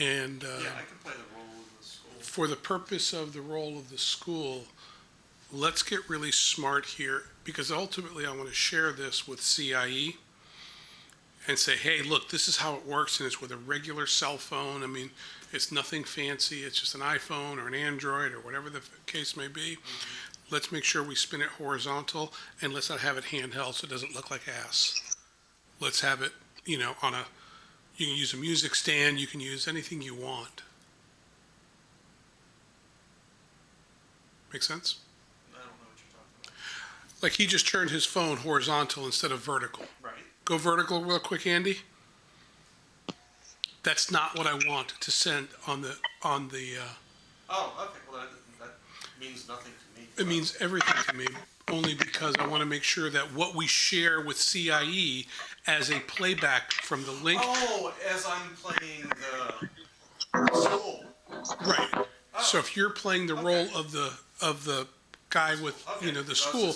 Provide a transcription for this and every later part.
And Yeah, I can play the role in the school. for the purpose of the role of the school, let's get really smart here, because ultimately I want to share this with CIE and say, hey, look, this is how it works, and it's with a regular cell phone. I mean, it's nothing fancy. It's just an iPhone or an Android or whatever the case may be. Let's make sure we spin it horizontal, and let's not have it handheld so it doesn't look like ass. Let's have it, you know, you can use a music stand, you can use anything you want. Make sense? I don't know what you're talking about. Like he just turned his phone horizontal instead of vertical. Right. Go vertical real quick, Andy. That's not what I want to send on the. Oh, okay. Well, that means nothing to me. It means everything to me, only because I want to make sure that what we share with CIE as a playback from the link. Oh, as I'm playing the school. Right. Oh. So if you're playing the role of the guy with the school,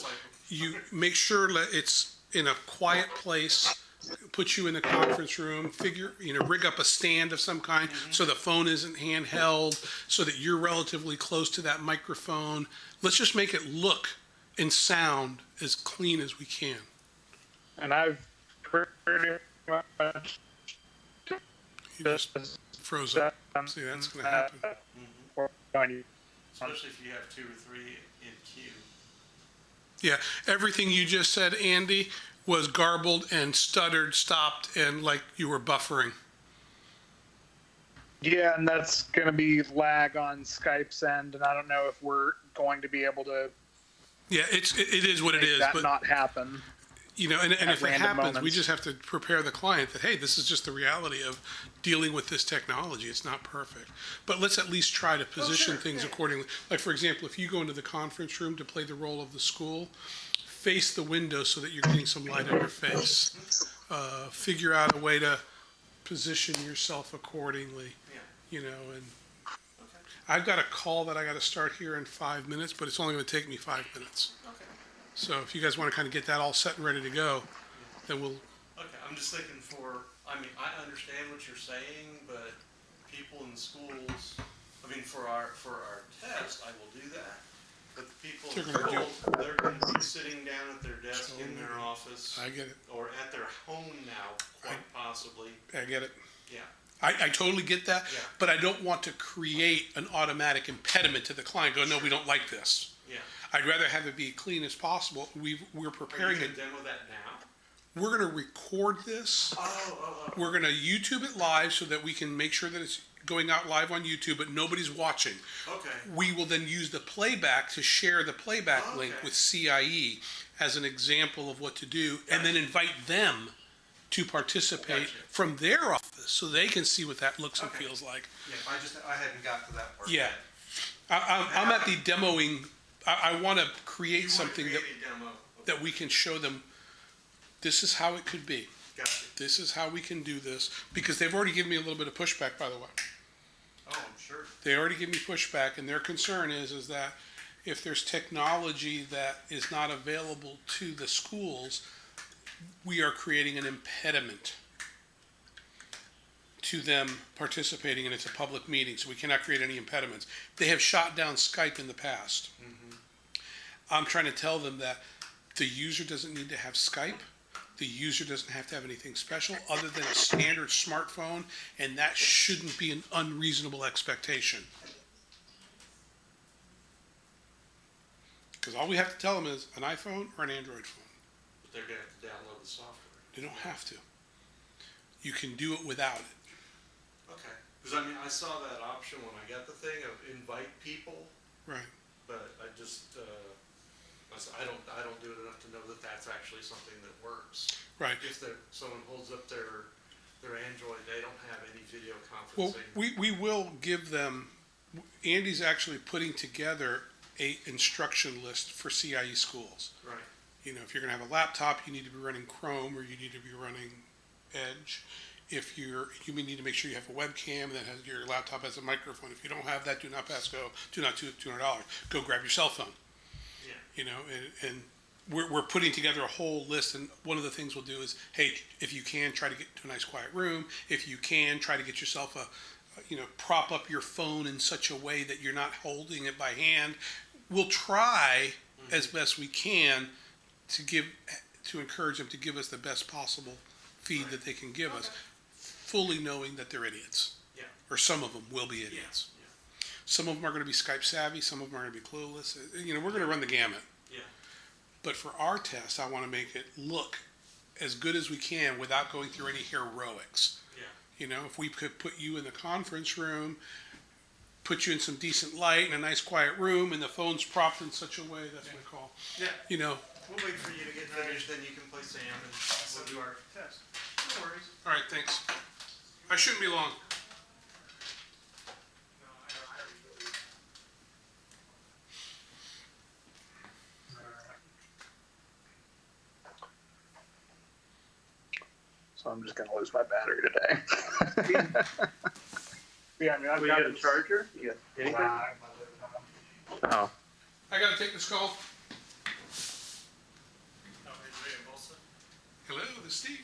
you make sure that it's in a quiet place. Put you in the conference room. Rig up a stand of some kind so the phone isn't handheld, so that you're relatively close to that microphone. Let's just make it look and sound as clean as we can. And I've pretty much You just froze up. See, that's going to happen. Especially if you have 2 or 3 in queue. Yeah, everything you just said, Andy, was garbled and stuttered, stopped, and like you were buffering. Yeah, and that's going to be lag on Skype's end, and I don't know if we're going to be able to. Yeah, it is what it is. That but not happen. and if it happens, we moments. just have to prepare the client that, hey, this is just the reality of dealing with this technology. It's not perfect. But let's at least try to position things accordingly. Like, for example, if you go into the conference room to play the role of the school, face the window so that you're getting some light on your face. Figure out a way to position yourself accordingly. And I've got a call that I got to start here in 5 minutes, but it's only going to take me 5 minutes. Okay. So if you guys want to kind of get that all set and ready to go, then we'll. Okay, I'm just thinking I understand what you're saying, but people in schools, for our test, I will do that. But the people in schools, they're going to be sitting down at their desk in their office. I get it. Or at their home now, quite possibly. I get it. Yeah. I totally get that, but I don't want to create an automatic impediment to the client. Go, no, we don't like this. Yeah. I'd rather have it be clean as possible. We're preparing Are you it. going to demo that now? We're going to record this. We're going to YouTube it live so that we can make sure that it's going out live on YouTube, but nobody's watching. Okay. We will then use the playback to share the playback link with CIE as an example of what to do, and then invite them to participate from their office so they can see what that looks and feels like. Yeah, I hadn't got to that part. Yeah. I'm at the demoing. I want to create something that we can show them. This is how it could be. Gotcha. This is how we can do this, because they've already given me a little bit of pushback, by the way. Oh, I'm sure. They already give me pushback, and their concern is that if there's technology that is not available to the schools, we are creating an impediment to them participating, and it's a public meeting, so we cannot create any impediments. They have shot down Skype in the past. I'm trying to tell them that the user doesn't need to have Skype. The user doesn't have to have anything special other than a standard smartphone, and that shouldn't be an unreasonable expectation. Because all we have to tell them is an iPhone or an Android phone. But they're going to have to download the software. They don't have to. You can do it without it. Okay. Because I saw that option when I got the thing of invite people. Right. But I just, I don't do it enough to know that that's actually something that works. Right. If someone holds up their Android, they don't have any video Well, conferencing. we will give them. Andy's actually putting together a instruction list for CIE schools. Right. If you're going to have a laptop, you need to be running Chrome or you need to be running Edge. If you need to make sure you have a webcam that has your laptop has a microphone. If you don't have that, do not pass go. Do not $200. Go grab your cell phone. Yeah. And we're putting together a whole list. And one of the things we'll do is, hey, if you can, try to get to a nice quiet room. If you can, try to get yourself prop up your phone in such a way that you're not holding it by hand. We'll try as best we can to encourage them to give us the best possible feed that they can give us, fully knowing that they're idiots. Yeah. Or some of them will be idiots. Yeah. Some of them are going to be Skype savvy. Some of them are going to be clueless. We're going to run the gamut. Yeah. But for our test, I want to make it look as good as we can without going through any heroics. Yeah. If we could put you in the conference room, put you in some decent light in a nice quiet room, and the phone's propped in such a way, that's my call. Yeah. We'll wait for you to get finished, then you can play Sam, and we'll do our test. No worries. All right, thanks. I shouldn't be long. So I'm just gonna lose my battery today. Yeah, I mean, I've You got got a charger? You got anything? Oh. I got to take this call. Hello, this is Steve.